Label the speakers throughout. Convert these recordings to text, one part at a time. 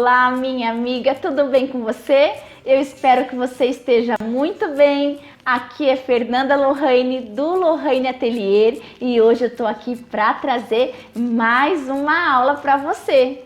Speaker 1: Olá, minha amiga, tudo bem com você? Eu espero que você esteja muito bem. Aqui é Fernanda Lohane do Lohane Atelier e hoje eu tô aqui para trazer mais uma aula para você.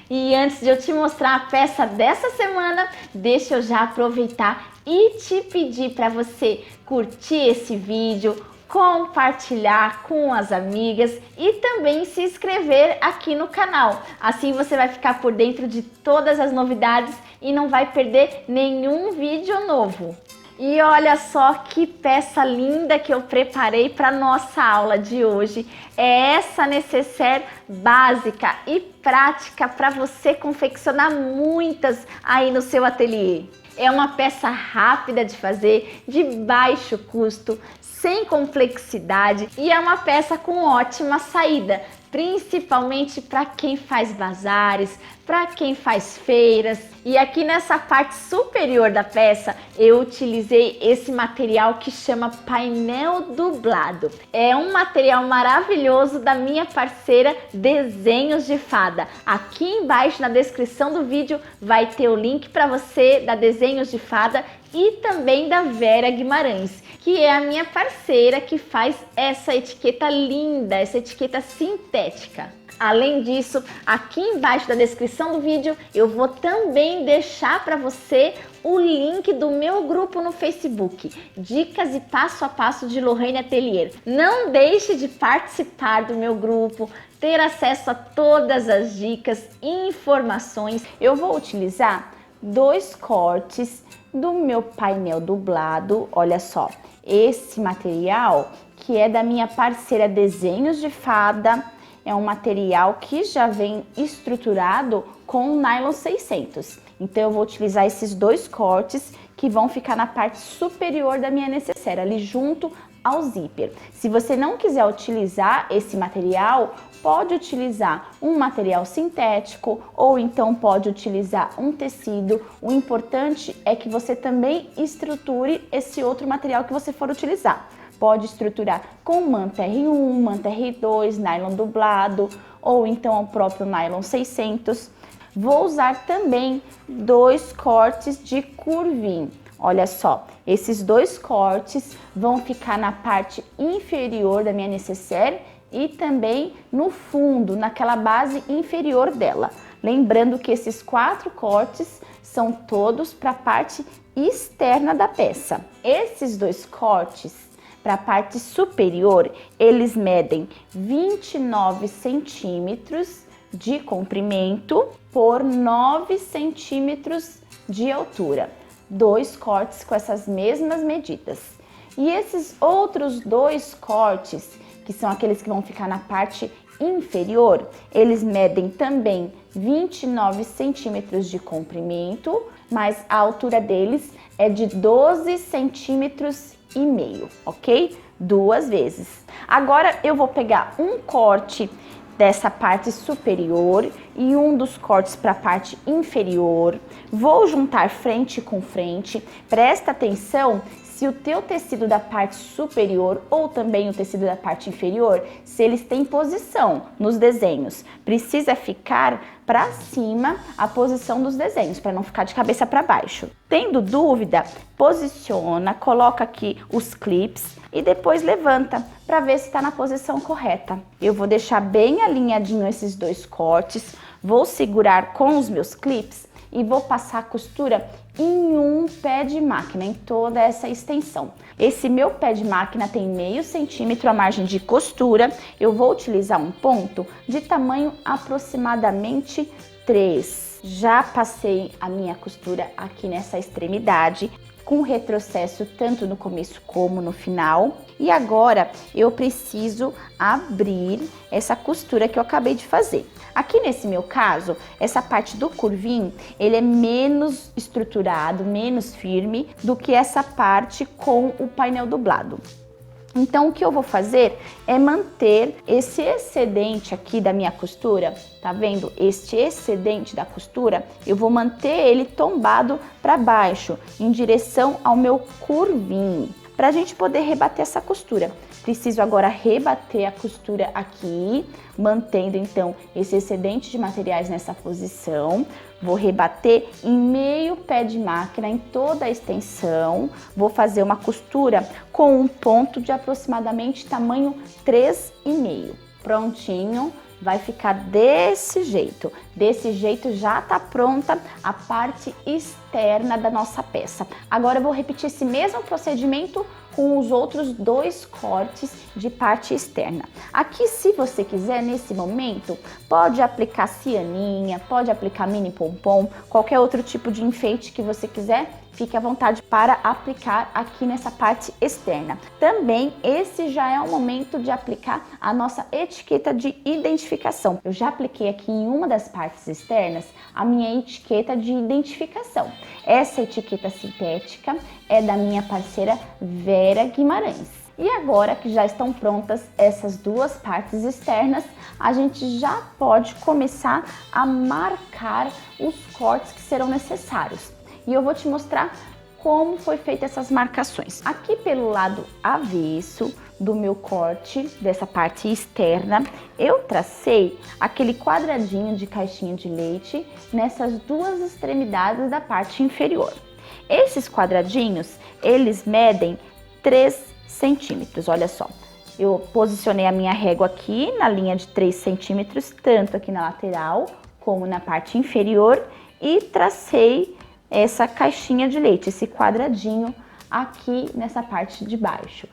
Speaker 1: E antes de eu te mostrar a peça dessa semana, deixa eu já aproveitar e te pedir para você curtir esse vídeo, compartilhar com as amigas e também se inscrever aqui no canal. Assim você vai ficar por dentro de todas as novidades e não vai perder nenhum vídeo novo. E olha só que peça linda que eu preparei para nossa aula de hoje. É essa nécessaire básica e prática para você confeccionar muitas aí no seu ateliê. É uma peça rápida de fazer, de baixo custo, sem complexidade e é uma peça com ótima saída, principalmente para quem faz bazares, para quem faz feiras. E aqui nessa parte superior da peça eu utilizei esse material que chama painel dublado. É um material maravilhoso da minha parceira Desenhos de Fada. Aqui embaixo na descrição do vídeo vai ter o link para você da Desenhos de Fada e também da Vera Guimarães, que é a minha parceira que faz essa etiqueta linda, essa etiqueta sintética. Além disso, aqui embaixo da descrição do vídeo eu vou também deixar para você o link do meu grupo no Facebook, Dicas e Passo a Passo de Lohane Atelier. Não deixe de participar do meu grupo, ter acesso a todas as dicas e informações. Eu vou utilizar 2 cortes do meu painel dublado, olha só, esse material que é da minha parceira Desenhos de Fada, é um material que já vem estruturado com nylon 600. Então eu vou utilizar esses 2 cortes que vão ficar na parte superior da minha nécessaire, ali junto ao zíper. Se você não quiser utilizar esse material, pode utilizar um material sintético ou então pode utilizar um tecido. O importante é que você também estruture esse outro material que você for utilizar. Pode estruturar com manta R1, manta R2, nylon dublado ou então o próprio nylon 600. Vou usar também 2 cortes de curvin. Olha só, esses 2 cortes vão ficar na parte inferior da minha nécessaire e também no fundo, naquela base inferior dela. Lembrando que esses 4 cortes são todos para a parte externa da peça. Esses 2 cortes para a parte superior, eles medem 29 centímetros de comprimento por 9 centímetros de altura. 2 cortes com essas mesmas medidas. E esses outros 2 cortes, que são aqueles que vão ficar na parte inferior, eles medem também 29 centímetros de comprimento, mas a altura deles é de 12 centímetros e meio, ok? 2 vezes. Agora eu vou pegar um corte dessa parte superior e um dos cortes para a parte inferior. Vou juntar frente com frente. Presta atenção se o teu tecido da parte superior ou também o tecido da parte inferior, se eles têm posição nos desenhos. Precisa ficar para cima a posição dos desenhos, para não ficar de cabeça para baixo. Tendo dúvida, posiciona, coloca aqui os clips e depois levanta para ver se está na posição correta. Eu vou deixar bem alinhadinho esses 2 cortes, vou segurar com os meus clips e vou passar a costura em um pé de máquina, em toda essa extensão. Esse meu pé de máquina tem meio centímetro a margem de costura. Eu vou utilizar um ponto de tamanho aproximadamente 3. Já passei a minha costura aqui nessa extremidade, com retrocesso tanto no começo como no final. E agora eu preciso abrir essa costura que eu acabei de fazer. Aqui nesse meu caso, essa parte do curvin, ele é menos estruturado, menos firme do que essa parte com o painel dublado. Então, o que eu vou fazer é manter esse excedente aqui da minha costura, tá vendo? Este excedente da costura, eu vou manter ele tombado para baixo, em direção ao meu curvinho, para a gente poder rebater essa costura. Preciso agora rebater a costura aqui, mantendo então esse excedente de materiais nessa posição. Vou rebater em meio pé de máquina em toda a extensão. Vou fazer uma costura com um ponto de aproximadamente tamanho 3,5. Prontinho. Vai ficar desse jeito. Desse jeito já tá pronta a parte externa da nossa peça. Agora eu vou repetir esse mesmo procedimento com os outros 2 cortes de parte externa. Aqui, se você quiser, nesse momento, pode aplicar cianinha, pode aplicar mini pompom, qualquer outro tipo de enfeite que você quiser, fique à vontade para aplicar aqui nessa parte externa. Também, esse já é o momento de aplicar a nossa etiqueta de identificação. Eu já apliquei aqui em uma das partes externas a minha etiqueta de identificação. Essa etiqueta sintética é da minha parceira Vera Guimarães. E agora que já estão prontas essas 2 partes externas, a gente já pode começar a marcar os cortes que serão necessários. E eu vou te mostrar como foi feita essas marcações. Aqui pelo lado avesso do meu corte, dessa parte externa, eu tracei aquele quadradinho de caixinha de leite nessas 2 extremidades da parte inferior. Esses quadradinhos, eles medem 3 centímetros, olha só. Eu posicionei a minha régua aqui na linha de 3 centímetros, tanto aqui na lateral como na parte inferior, e tracei essa caixinha de leite, esse quadradinho aqui nessa parte de baixo.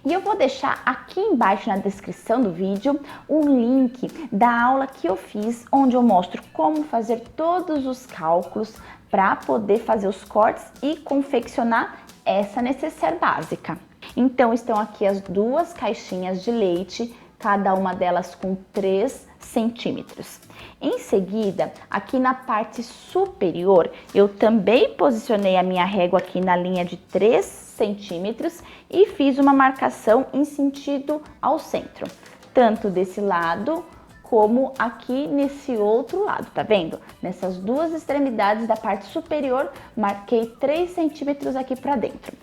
Speaker 1: E eu vou deixar aqui embaixo na descrição do vídeo o link da aula que eu fiz, onde eu mostro como fazer todos os cálculos para poder fazer os cortes e confeccionar essa necessaire básica. Então, estão aqui as 2 caixinhas de leite, cada uma delas com 3 centímetros. Em seguida, aqui na parte superior, eu também posicionei a minha régua aqui na linha de 3 centímetros e fiz uma marcação em sentido ao centro, tanto desse lado como aqui nesse outro lado, tá vendo? Nessas 2 extremidades da parte superior, marquei 3 centímetros aqui para dentro.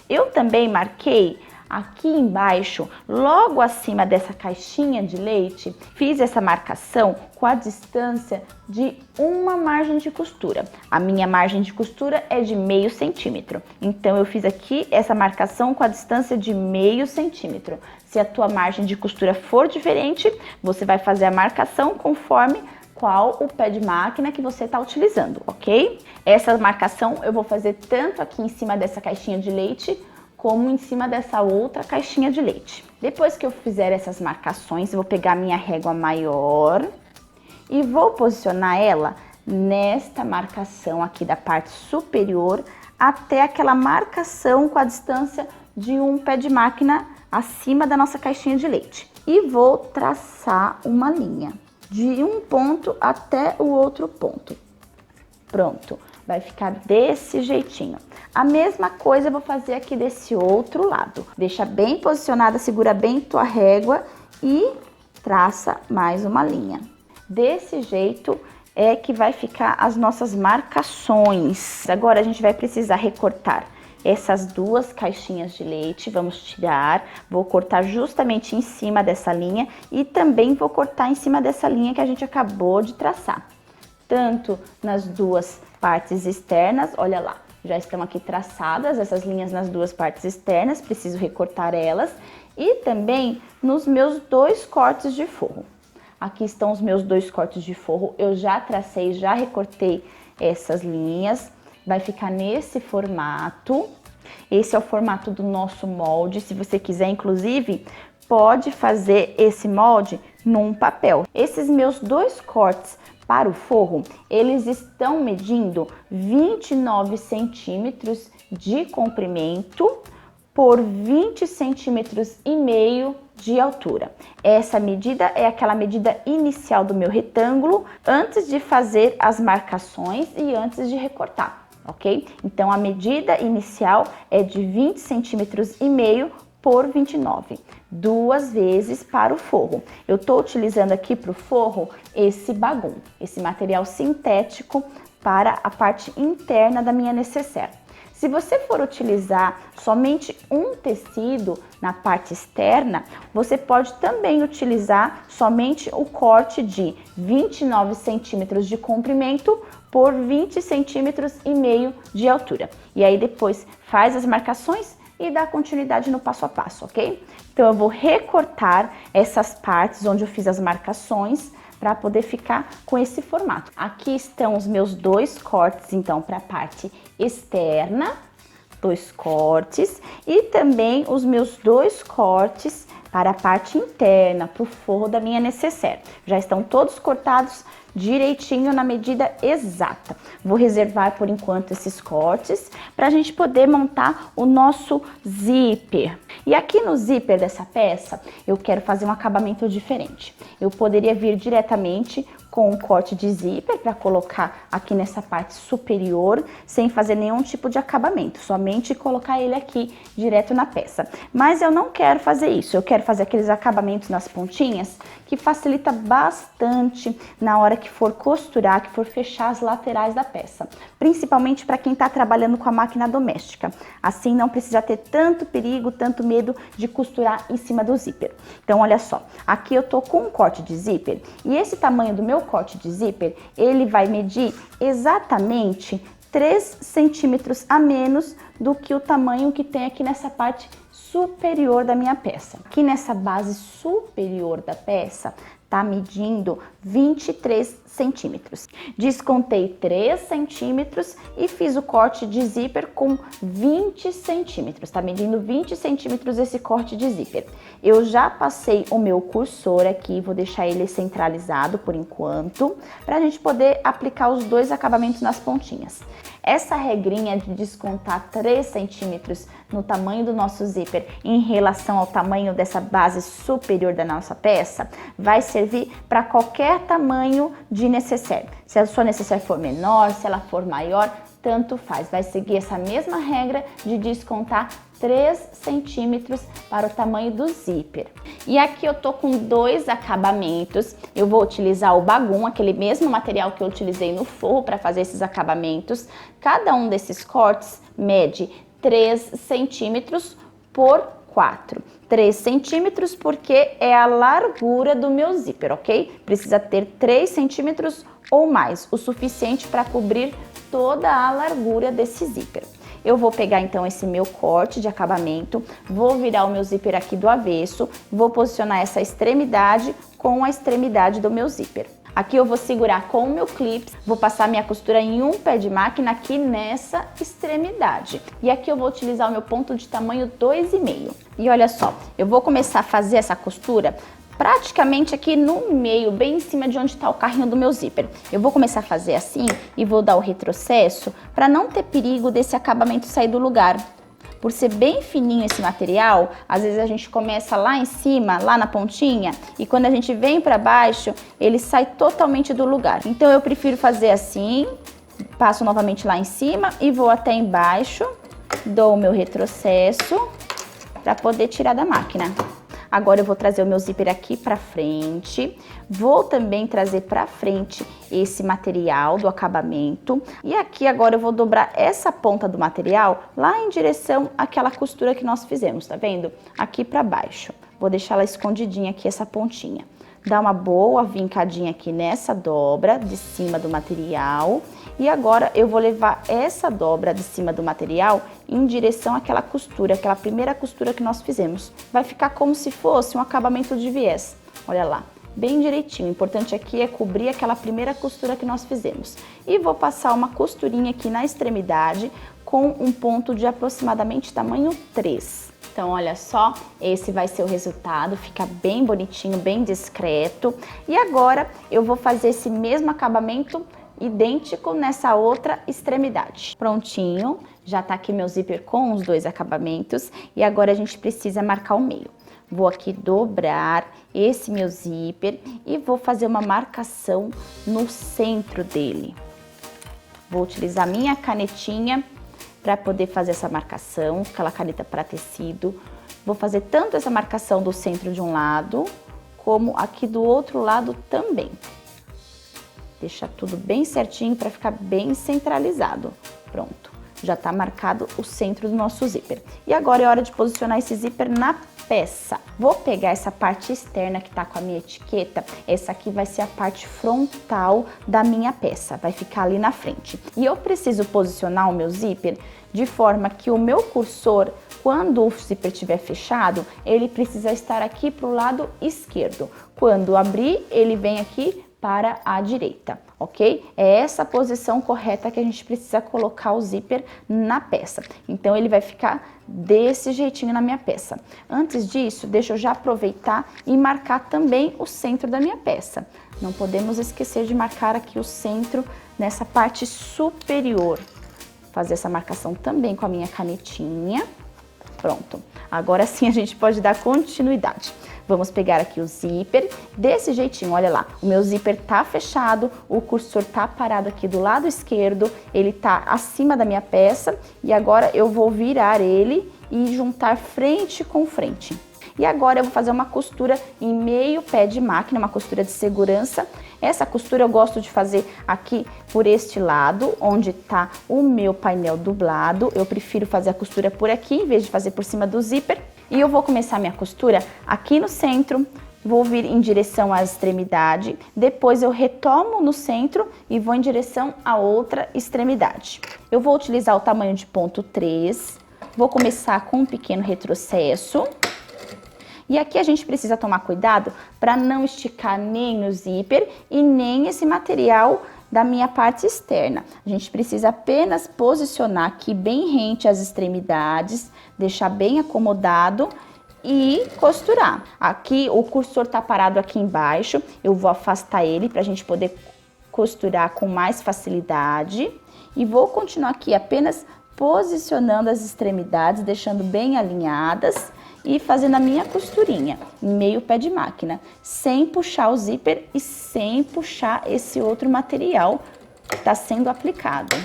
Speaker 1: Eu também marquei aqui embaixo, logo acima dessa caixinha de leite, fiz essa marcação com a distância de uma margem de costura. A minha margem de costura é de meio centímetro, então eu fiz aqui essa marcação com a distância de meio centímetro. Se a tua margem de costura for diferente, você vai fazer a marcação conforme qual o pé de máquina que você está utilizando, ok? Essa marcação eu vou fazer tanto aqui em cima dessa caixinha de leite, como em cima dessa outra caixinha de leite. Depois que eu fizer essas marcações, eu vou pegar minha régua maior e vou posicionar ela nesta marcação aqui da parte superior até aquela marcação com a distância de um pé de máquina acima da nossa caixinha de leite. E vou traçar uma linha de um ponto até o outro ponto. Pronto, vai ficar desse jeitinho. A mesma coisa eu vou fazer aqui desse outro lado. Deixa bem posicionada, segura bem tua régua e traça mais uma linha. Desse jeito é que vai ficar as nossas marcações. Agora a gente vai precisar recortar essas 2 caixinhas de leite, vamos tirar, vou cortar justamente em cima dessa linha e também vou cortar em cima dessa linha que a gente acabou de traçar. Tanto nas 2 partes externas, olha lá, já estão aqui traçadas essas linhas nas 2 partes externas, preciso recortar elas, e também nos meus 2 cortes de forro. Aqui estão os meus 2 cortes de forro, eu já tracei, já recortei essas linhas, vai ficar nesse formato. Esse é o formato do nosso molde, se você quiser, inclusive, pode fazer esse molde num papel. Esses meus 2 cortes para o forro, eles estão medindo 29 centímetros de comprimento por 20 centímetros e meio de altura. Essa medida é aquela medida inicial do meu retângulo, antes de fazer as marcações e antes de recortar, ok? Então, a medida inicial é de 20 centímetros e meio por 29, 2 vezes para o forro. Eu estou utilizando aqui para o forro esse bagum, esse material sintético para a parte interna da minha necessaire. Se você for utilizar somente um tecido na parte externa, você pode também utilizar somente o corte de 29 centímetros de comprimento por 20 centímetros e meio de altura. E aí depois faz as marcações e dá continuidade no passo a passo, ok? Então eu vou recortar essas partes onde eu fiz as marcações para poder ficar com esse formato. Aqui estão os meus 2 cortes, então, para a parte externa, 2 cortes, e também os meus 2 cortes para a parte interna, para o forro da minha nécessaire. Já estão todos cortados direitinho na medida exata. Vou reservar por enquanto esses cortes para a gente poder montar o nosso zíper. E aqui no zíper dessa peça, eu quero fazer um acabamento diferente. Eu poderia vir diretamente com um corte de zíper para colocar aqui nessa parte superior, sem fazer nenhum tipo de acabamento, somente colocar ele aqui direto na peça. Mas eu não quero fazer isso, eu quero fazer aqueles acabamentos nas pontinhas que facilita bastante na hora que for costurar, que for fechar as laterais da peça, principalmente para quem está trabalhando com a máquina doméstica. Assim não precisa ter tanto perigo, tanto medo de costurar em cima do zíper. Então olha só, aqui eu tô com um corte de zíper e esse tamanho do meu corte de zíper, ele vai medir exatamente 3 centímetros a menos do que o tamanho que tem aqui nessa parte superior da minha peça. Aqui nessa base superior da peça, tá medindo 23 centímetros. Descontei 3 centímetros e fiz o corte de zíper com 20 centímetros. Tá medindo 20 centímetros esse corte de zíper. Eu já passei o meu cursor aqui, vou deixar ele centralizado por enquanto, para a gente poder aplicar os 2 acabamentos nas pontinhas. Essa regrinha de descontar 3 centímetros no tamanho do nosso zíper em relação ao tamanho dessa base superior da nossa peça vai servir para qualquer tamanho de nécessaire. Se a sua nécessaire for menor, se ela for maior, tanto faz. Vai seguir essa mesma regra de descontar 3 centímetros para o tamanho do zíper. E aqui eu tô com 2 acabamentos. Eu vou utilizar o bagum, aquele mesmo material que eu utilizei no forro para fazer esses acabamentos. Cada um desses cortes mede 3 centímetros por 4. 3 centímetros porque é a largura do meu zíper, ok? Precisa ter 3 centímetros ou mais, o suficiente para cobrir toda a largura desse zíper. Eu vou pegar então esse meu corte de acabamento, vou virar o meu zíper aqui do avesso, vou posicionar essa extremidade com a extremidade do meu zíper. Aqui eu vou segurar com o meu clips, vou passar minha costura em um pé de máquina aqui nessa extremidade. E aqui eu vou utilizar o meu ponto de tamanho 2,5. E olha só, eu vou começar a fazer essa costura praticamente aqui no meio, bem em cima de onde está o carrinho do meu zíper. Eu vou começar a fazer assim e vou dar o retrocesso para não ter perigo desse acabamento sair do lugar. Por ser bem fininho esse material, às vezes a gente começa lá em cima, lá na pontinha, e quando a gente vem para baixo, ele sai totalmente do lugar. Então eu prefiro fazer assim, passo novamente lá em cima e vou até embaixo, dou o meu retrocesso para poder tirar da máquina. Agora eu vou trazer o meu zíper aqui para frente, vou também trazer para frente esse material do acabamento e aqui agora eu vou dobrar essa ponta do material lá em direção àquela costura que nós fizemos, tá vendo? Aqui para baixo. Vou deixar ela escondidinha aqui, essa pontinha. Dá uma boa vincadinha aqui nessa dobra de cima do material. E agora eu vou levar essa dobra de cima do material em direção àquela costura, aquela primeira costura que nós fizemos. Vai ficar como se fosse um acabamento de viés. Olha lá, bem direitinho. O importante aqui é cobrir aquela primeira costura que nós fizemos. E vou passar uma costurinha aqui na extremidade com um ponto de aproximadamente tamanho 3. Então, olha só, esse vai ser o resultado, fica bem bonitinho, bem discreto. E agora eu vou fazer esse mesmo acabamento idêntico nessa outra extremidade. Prontinho, já tá aqui meu zíper com os 2 acabamentos e agora a gente precisa marcar o meio. Vou aqui dobrar esse meu zíper e vou fazer uma marcação no centro dele. Vou utilizar minha canetinha para poder fazer essa marcação, aquela caneta para tecido. Vou fazer tanto essa marcação do centro de um lado, como aqui do outro lado também. Deixa tudo bem certinho para ficar bem centralizado. Pronto. Já tá marcado o centro do nosso zíper. E agora é hora de posicionar esse zíper na peça. Vou pegar essa parte externa que tá com a minha etiqueta. Essa aqui vai ser a parte frontal da minha peça. Vai ficar ali na frente. E eu preciso posicionar o meu zíper de forma que o meu cursor, quando o zíper estiver fechado, ele precisa estar aqui para o lado esquerdo. Quando abrir, ele vem aqui para a direita, ok? É essa posição correta que a gente precisa colocar o zíper na peça. Então, ele vai ficar desse jeitinho na minha peça. Antes disso, deixa eu já aproveitar e marcar também o centro da minha peça. Não podemos esquecer de marcar aqui o centro nessa parte superior. Fazer essa marcação também com a minha canetinha. Pronto. Agora sim a gente pode dar continuidade. Vamos pegar aqui o zíper, desse jeitinho, olha lá. O meu zíper tá fechado, o cursor tá parado aqui do lado esquerdo, ele tá acima da minha peça e agora eu vou virar ele e juntar frente com frente. E agora eu vou fazer uma costura em meio pé de máquina, uma costura de segurança. Essa costura eu gosto de fazer aqui por este lado, onde tá o meu painel dublado. Eu prefiro fazer a costura por aqui, em vez de fazer por cima do zíper. E eu vou começar minha costura aqui no centro, vou vir em direção à extremidade, depois eu retomo no centro e vou em direção à outra extremidade. Eu vou utilizar o tamanho de ponto 3, vou começar com um pequeno retrocesso. E aqui a gente precisa tomar cuidado para não esticar nem o zíper e nem esse material da minha parte externa. A gente precisa apenas posicionar aqui bem rente às extremidades, deixar bem acomodado e costurar. Aqui o cursor tá parado aqui embaixo, eu vou afastar ele para a gente poder costurar com mais facilidade. E vou continuar aqui apenas posicionando as extremidades, deixando bem alinhadas e fazendo a minha costurinha em meio pé de máquina, sem puxar o zíper e sem puxar esse outro material que está sendo aplicado.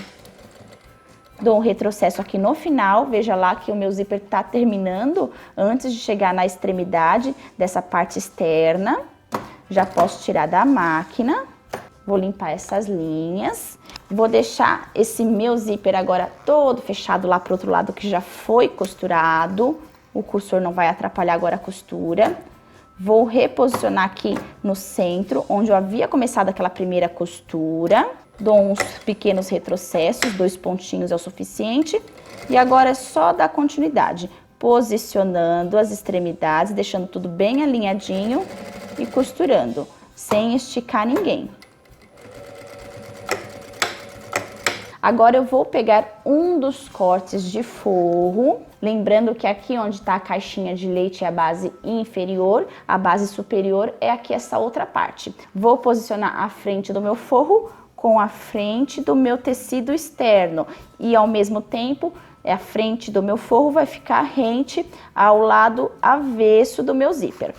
Speaker 1: Dou um retrocesso aqui no final, veja lá que o meu zíper está terminando antes de chegar na extremidade dessa parte externa. Já posso tirar da máquina, vou limpar essas linhas. Vou deixar esse meu zíper agora todo fechado lá pro outro lado que já foi costurado. O cursor não vai atrapalhar agora a costura. Vou reposicionar aqui no centro, onde eu havia começado aquela primeira costura. Dou uns pequenos retrocessos, 2 pontinhos é o suficiente. E agora é só dar continuidade, posicionando as extremidades, deixando tudo bem alinhadinho e costurando, sem esticar ninguém. Agora eu vou pegar um dos cortes de forro, lembrando que aqui onde está a caixinha de leite é a base inferior, a base superior é aqui essa outra parte. Vou posicionar a frente do meu forro com a frente do meu tecido externo e ao mesmo tempo a frente do meu forro vai ficar rente ao lado avesso do meu zíper.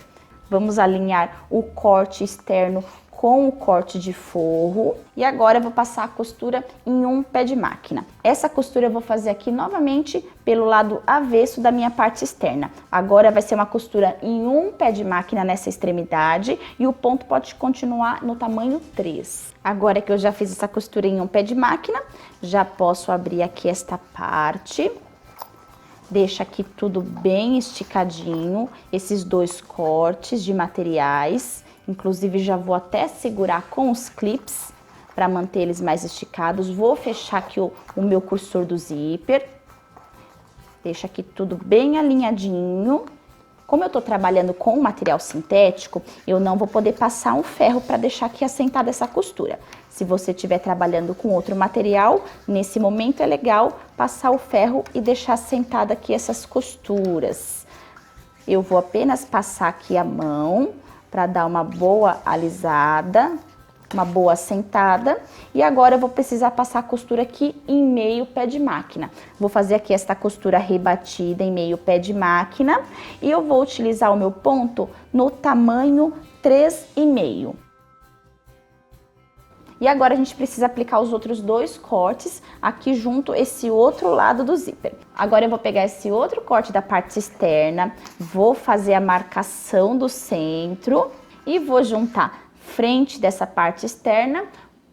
Speaker 1: Vamos alinhar o corte externo com o corte de forro e agora eu vou passar a costura em um pé de máquina. Essa costura eu vou fazer aqui novamente pelo lado avesso da minha parte externa. Agora vai ser uma costura em um pé de máquina nessa extremidade e o ponto pode continuar no tamanho 3. Agora que eu já fiz essa costura em um pé de máquina, já posso abrir aqui esta parte. Deixa aqui tudo bem esticadinho, esses 2 cortes de materiais. Inclusive, já vou até segurar com os clips para manter eles mais esticados. Vou fechar aqui o meu cursor do zíper. Deixa aqui tudo bem alinhadinho. Como eu estou trabalhando com material sintético, eu não vou poder passar um ferro para deixar aqui assentada essa costura. Se você estiver trabalhando com outro material, nesse momento é legal passar o ferro e deixar assentada aqui essas costuras. Eu vou apenas passar aqui a mão para dar uma boa alisada, uma boa assentada. E agora eu vou precisar passar a costura aqui em meio pé de máquina. Vou fazer aqui esta costura rebatida em meio pé de máquina e eu vou utilizar o meu ponto no tamanho 3,5. E agora a gente precisa aplicar os outros 2 cortes aqui junto esse outro lado do zíper. Agora eu vou pegar esse outro corte da parte externa, vou fazer a marcação do centro e vou juntar frente dessa parte externa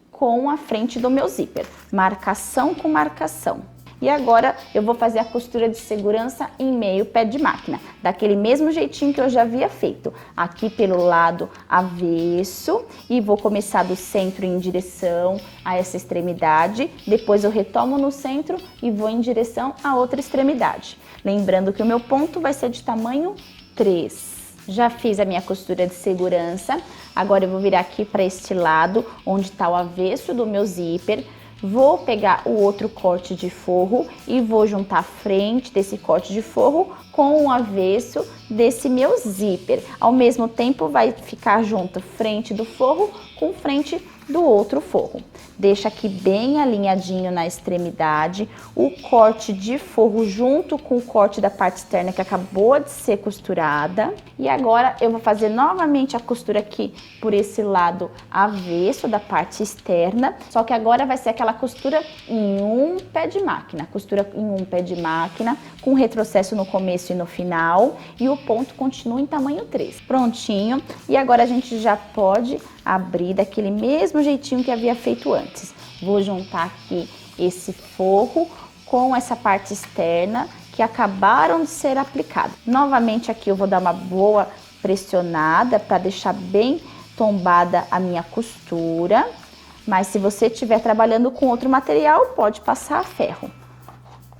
Speaker 1: com a frente do meu zíper. Marcação com marcação. E agora eu vou fazer a costura de segurança em meio pé de máquina, daquele mesmo jeitinho que eu já havia feito, aqui pelo lado avesso, e vou começar do centro em direção a essa extremidade, depois eu retomo no centro e vou em direção à outra extremidade. Lembrando que o meu ponto vai ser de tamanho 3. Já fiz a minha costura de segurança, agora eu vou virar aqui para este lado, onde está o avesso do meu zíper. Vou pegar o outro corte de forro e vou juntar a frente desse corte de forro com o avesso desse meu zíper. Ao mesmo tempo vai ficar junto frente do forro com frente do outro forro. Deixa aqui bem alinhadinho na extremidade o corte de forro junto com o corte da parte externa que acabou de ser costurada. E agora eu vou fazer novamente a costura aqui por esse lado avesso da parte externa, só que agora vai ser aquela costura em um pé de máquina, costura em um pé de máquina, com retrocesso no começo e no final, e o ponto continua em tamanho 3. Prontinho, e agora a gente já pode abrir daquele mesmo jeitinho que havia feito antes. Vou juntar aqui esse forro com essa parte externa que acabaram de ser aplicados. Novamente aqui eu vou dar uma boa pressionada para deixar bem tombada a minha costura, mas se você estiver trabalhando com outro material, pode passar a ferro.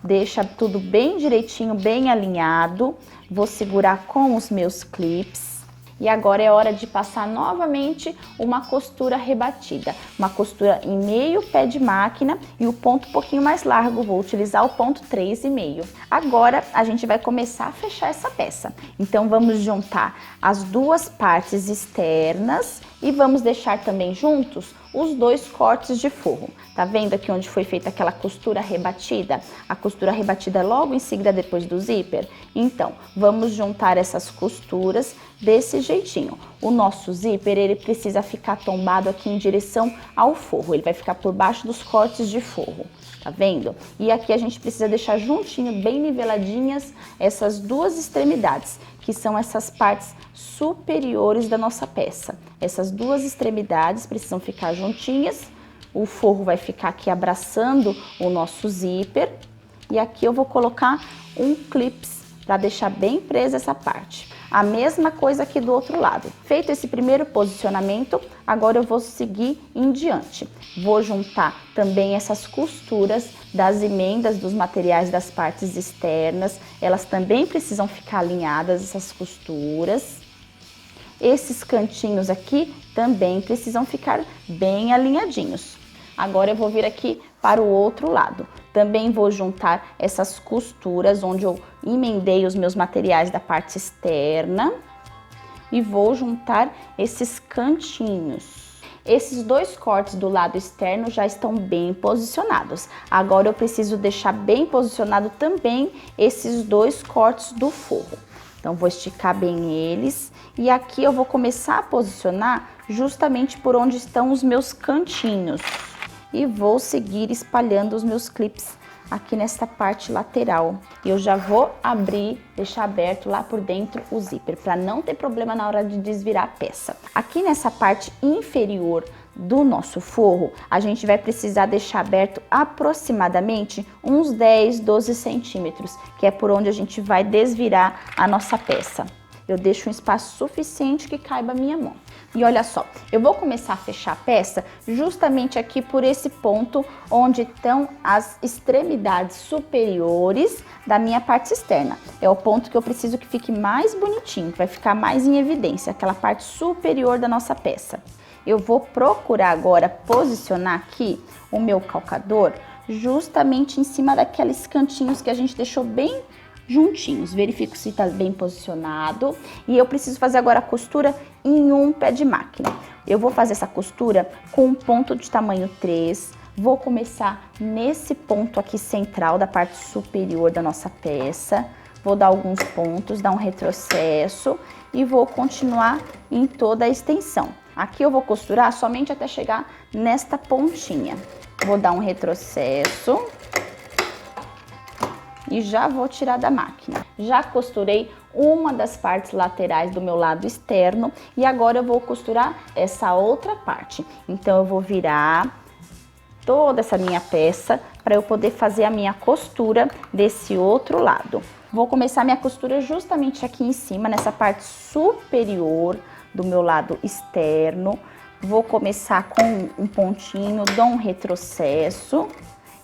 Speaker 1: Deixa tudo bem direitinho, bem alinhado. Vou segurar com os meus clips. E agora é hora de passar novamente uma costura rebatida, uma costura em meio pé de máquina e o ponto um pouquinho mais largo, vou utilizar o ponto 3,5. Agora a gente vai começar a fechar essa peça, então vamos juntar as duas partes externas e vamos deixar também juntos os dois cortes de forro. Tá vendo aqui onde foi feita aquela costura rebatida? A costura rebatida logo em seguida depois do zíper? Então, vamos juntar essas costuras desse jeitinho. O nosso zíper, ele precisa ficar tombado aqui em direção ao forro. Ele vai ficar por baixo dos cortes de forro. Tá vendo? E aqui a gente precisa deixar juntinho, bem niveladinhas, essas duas extremidades, que são essas partes superiores da nossa peça. Essas duas extremidades precisam ficar juntinhas. O forro vai ficar aqui abraçando o nosso zíper. E aqui eu vou colocar um clips para deixar bem presa essa parte. A mesma coisa aqui do outro lado. Feito esse primeiro posicionamento, agora eu vou seguir em diante. Vou juntar também essas costuras das emendas dos materiais das partes externas. Elas também precisam ficar alinhadas, essas costuras. Esses cantinhos aqui também precisam ficar bem alinhadinhos. Agora eu vou vir aqui para o outro lado. Também vou juntar essas costuras onde eu emendei os meus materiais da parte externa e vou juntar esses cantinhos. Esses dois cortes do lado externo já estão bem posicionados. Agora eu preciso deixar bem posicionado também esses dois cortes do forro. Então vou esticar bem eles e aqui eu vou começar a posicionar justamente por onde estão os meus cantinhos. E vou seguir espalhando os meus clips aqui nesta parte lateral. E eu já vou abrir, deixar aberto lá por dentro o zíper, para não ter problema na hora de desvirar a peça. Aqui nessa parte inferior do nosso forro, a gente vai precisar deixar aberto aproximadamente uns 10, 12 centímetros, que é por onde a gente vai desvirar a nossa peça. Eu deixo um espaço suficiente que caiba a minha mão. E olha só, eu vou começar a fechar a peça justamente aqui por esse ponto onde estão as extremidades superiores da minha parte externa. É o ponto que eu preciso que fique mais bonitinho, que vai ficar mais em evidência, aquela parte superior da nossa peça. Eu vou procurar agora posicionar aqui o meu calcador justamente em cima daqueles cantinhos que a gente deixou bem juntinhos. Verifico se está bem posicionado e eu preciso fazer agora a costura em um pé de máquina. Eu vou fazer essa costura com um ponto de tamanho 3, vou começar nesse ponto aqui central da parte superior da nossa peça, vou dar alguns pontos, dar um retrocesso e vou continuar em toda a extensão. Aqui eu vou costurar somente até chegar nesta pontinha. Vou dar um retrocesso e já vou tirar da máquina. Já costurei uma das partes laterais do meu lado externo e agora eu vou costurar essa outra parte. Então eu vou virar toda essa minha peça para eu poder fazer a minha costura desse outro lado. Vou começar minha costura justamente aqui em cima, nessa parte superior do meu lado externo. Vou começar com um pontinho, dou um retrocesso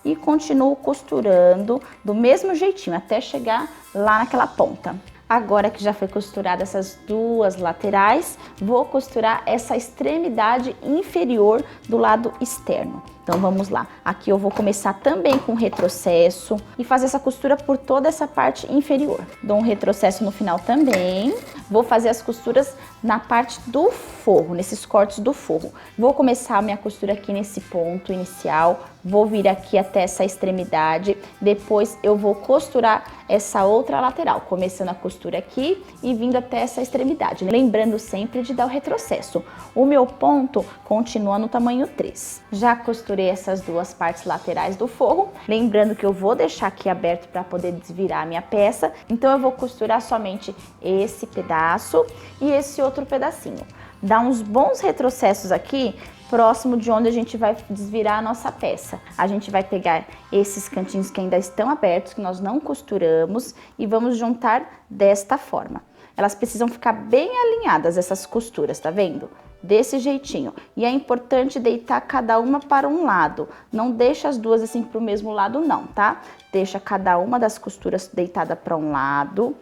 Speaker 1: e continuo costurando do mesmo jeitinho até chegar lá naquela ponta. Agora que já foi costurada essas duas laterais, vou costurar essa extremidade inferior do lado externo. Então vamos lá, aqui eu vou começar também com retrocesso e fazer essa costura por toda essa parte inferior. Dou um retrocesso no final também, vou fazer as costuras na parte do forro, nesses cortes do forro. Vou começar a minha costura aqui nesse ponto inicial, vou vir aqui até essa extremidade, depois eu vou costurar essa outra lateral, começando a costura aqui e vindo até essa extremidade. Lembrando sempre de dar o retrocesso. O meu ponto continua no tamanho 3. Já costurei essas duas partes laterais do forro, lembrando que eu vou deixar aqui aberto para poder desvirar a minha peça, então eu vou costurar somente esse pedaço e esse outro pedacinho. Dá uns bons retrocessos aqui, próximo de onde a gente vai desvirar a nossa peça. A gente vai pegar esses cantinhos que ainda estão abertos, que nós não costuramos, e vamos juntar desta forma. Elas precisam ficar bem alinhadas, essas costuras, tá vendo? Desse jeitinho. E é importante deitar cada uma para um lado. Não deixa as duas assim para o mesmo lado não, tá? Deixa cada uma das costuras deitada para um lado.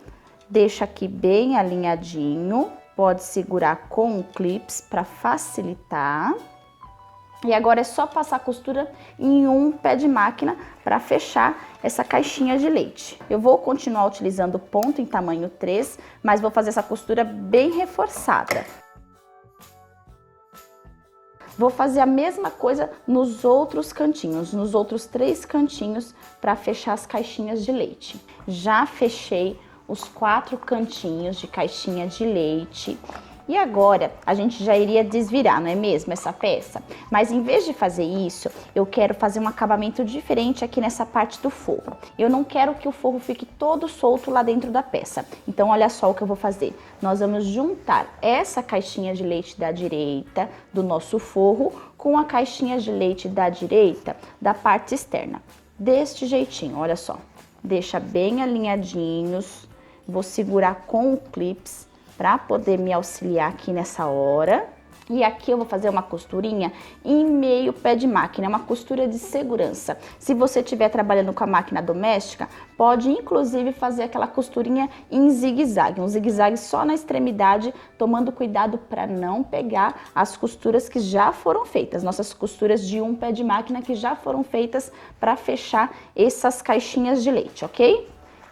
Speaker 1: Deixa aqui bem alinhadinho. Pode segurar com o clips para facilitar. E agora é só passar a costura em um pé de máquina para fechar essa caixinha de leite. Eu vou continuar utilizando ponto em tamanho 3, mas vou fazer essa costura bem reforçada. Vou fazer a mesma coisa nos outros cantinhos, nos outros 3 cantinhos para fechar as caixinhas de leite. Já fechei os 4 cantinhos de caixinha de leite. E agora a gente já iria desvirar, não é mesmo, essa peça? Mas em vez de fazer isso, eu quero fazer um acabamento diferente aqui nessa parte do forro. Eu não quero que o forro fique todo solto lá dentro da peça. Então olha só o que eu vou fazer. Nós vamos juntar essa caixinha de leite da direita do nosso forro com a caixinha de leite da direita da parte externa. Deste jeitinho, olha só. Deixa bem alinhadinhos. Vou segurar com o clips para poder me auxiliar aqui nessa hora. E aqui eu vou fazer uma costurinha em meio pé de máquina, uma costura de segurança. Se você estiver trabalhando com a máquina doméstica, pode inclusive fazer aquela costurinha em zigue-zague, um zigue-zague só na extremidade, tomando cuidado para não pegar as costuras que já foram feitas, nossas costuras de um pé de máquina que já foram feitas para fechar essas caixinhas de leite, ok?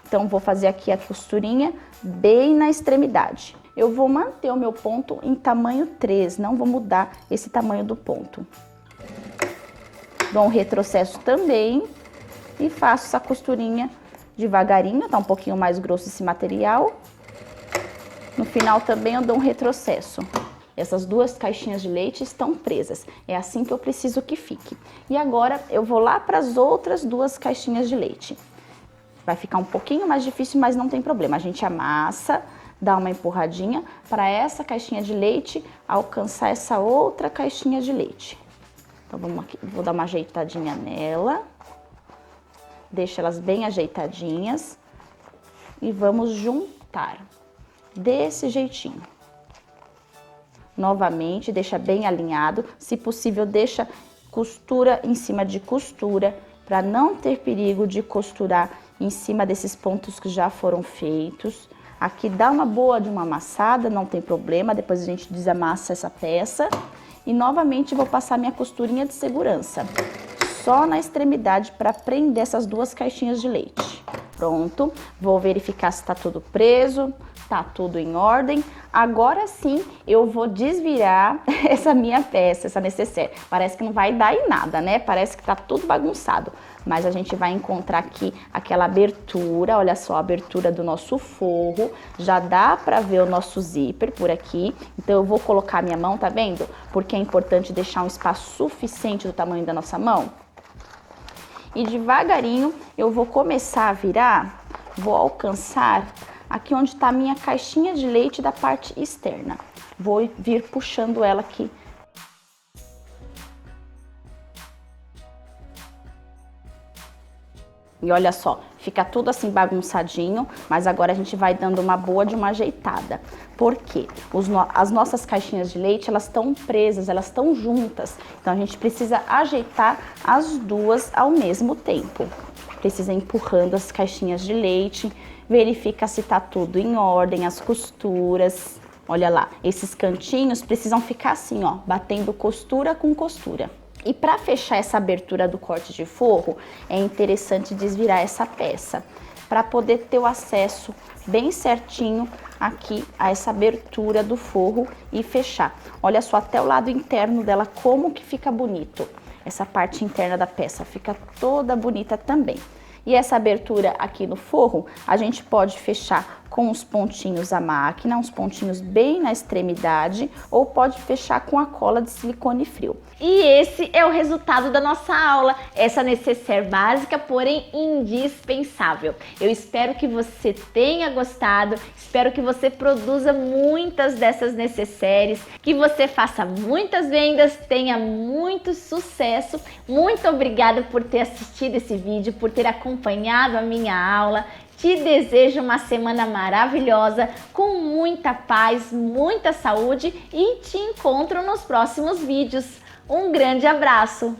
Speaker 1: Então vou fazer aqui a costurinha bem na extremidade. Eu vou manter o meu ponto em tamanho 3, não vou mudar esse tamanho do ponto. Dou um retrocesso também e faço essa costurinha devagarinho, tá um pouquinho mais grosso esse material. No final também eu dou um retrocesso. Essas duas caixinhas de leite estão presas, é assim que eu preciso que fique. E agora eu vou lá para as outras 2 caixinhas de leite. Vai ficar um pouquinho mais difícil, mas não tem problema, a gente amassa, dá uma empurradinha para essa caixinha de leite alcançar essa outra caixinha de leite. Então vamos aqui, vou dar uma ajeitadinha nela, deixa elas bem ajeitadinhas e vamos juntar desse jeitinho. Novamente, deixa bem alinhado, se possível deixa costura em cima de costura para não ter perigo de costurar em cima desses pontos que já foram feitos. Aqui dá uma boa de uma amassada, não tem problema, depois a gente desamassa essa peça. E novamente vou passar minha costurinha de segurança, só na extremidade para prender essas 2 caixinhas de leite. Pronto, vou verificar se está tudo preso, tá tudo em ordem. Agora sim eu vou desvirar essa minha peça, essa necessaire. Parece que não vai dar em nada, né? Parece que tá tudo bagunçado. Mas a gente vai encontrar aqui aquela abertura, olha só a abertura do nosso forro. Já dá pra ver o nosso zíper por aqui. Então eu vou colocar minha mão, tá vendo? Porque é importante deixar um espaço suficiente do tamanho da nossa mão. E devagarinho eu vou começar a virar, vou alcançar aqui onde está a minha caixinha de leite da parte externa. Vou vir puxando ela aqui. E olha só, fica tudo assim bagunçadinho, mas agora a gente vai dando uma boa de uma ajeitada. Por quê? As nossas caixinhas de leite, elas estão presas, elas estão juntas. Então a gente precisa ajeitar as duas ao mesmo tempo. Precisa ir empurrando as caixinhas de leite, verifica se tá tudo em ordem, as costuras. Olha lá, esses cantinhos precisam ficar assim, ó, batendo costura com costura. E para fechar essa abertura do corte de forro, é interessante desvirar essa peça, para poder ter o acesso bem certinho aqui a essa abertura do forro e fechar. Olha só, até o lado interno dela como que fica bonito. Essa parte interna da peça fica toda bonita também. E essa abertura aqui no forro, a gente pode fechar com os pontinhos à máquina, uns pontinhos bem na extremidade, ou pode fechar com a cola de silicone frio. E esse é o resultado da nossa aula, essa necessaire básica, porém indispensável. Eu espero que você tenha gostado, espero que você produza muitas dessas necessaires, que você faça muitas vendas, tenha muito sucesso. Muito obrigada por ter assistido esse vídeo, por ter acompanhado a minha aula. Te desejo uma semana maravilhosa, com muita paz, muita saúde e te encontro nos próximos vídeos. Um grande abraço!